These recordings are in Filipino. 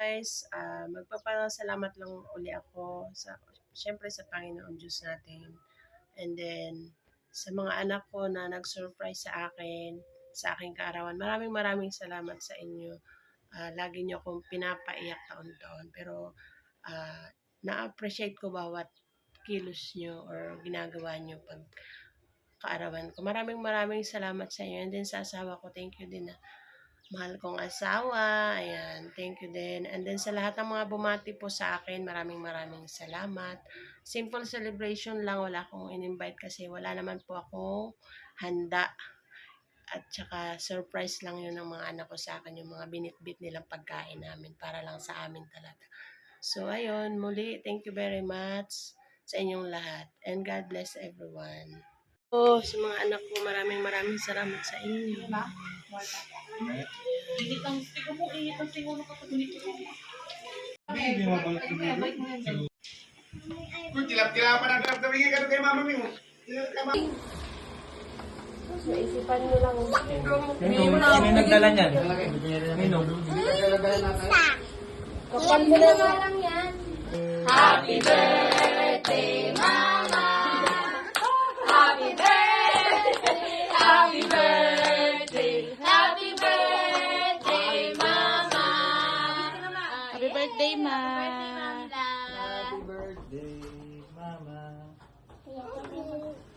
guys, magpapasalamat lang uli ako sa siyempre sa Panginoon Diyos natin. And then sa mga anak ko na nag-surprise sa akin, sa aking kaarawan. Maraming salamat sa inyo. Lagi niyo akong pinapaiyak taon-taon. Pero na-appreciate ko bawat kilos niyo or ginagawa niyo pag kaarawan ko. Maraming salamat sa inyo. And then sa asawa ko, thank you din na mahal kong asawa. Ayan, thank you din. And then sa lahat ng mga bumati po sa akin, maraming salamat. Simple celebration lang, wala akong in-invite kasi wala naman po akong handa. At saka surprise lang yun ng mga anak ko sa akin, yung mga binitbit nilang pagkain namin para lang sa amin talaga. So ayun, muli, thank you very much sa inyong lahat. And God bless everyone. Sa mga anak ko, maraming salamat sa inyo. Init ang stick mo, init ang stick mo nakatuloy ko. Tilap-tilapan ang tilap-tilapin ka kay mama mo. Naisipan nyo lang. Sino nagdala niyan? Sino? Kapal mo na lang yan. Happy birthday, Mama! Happy birthday! Happy birthday! Happy birthday, Mama! Happy birthday, Ma. Happy birthday, Mama.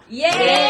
Yay!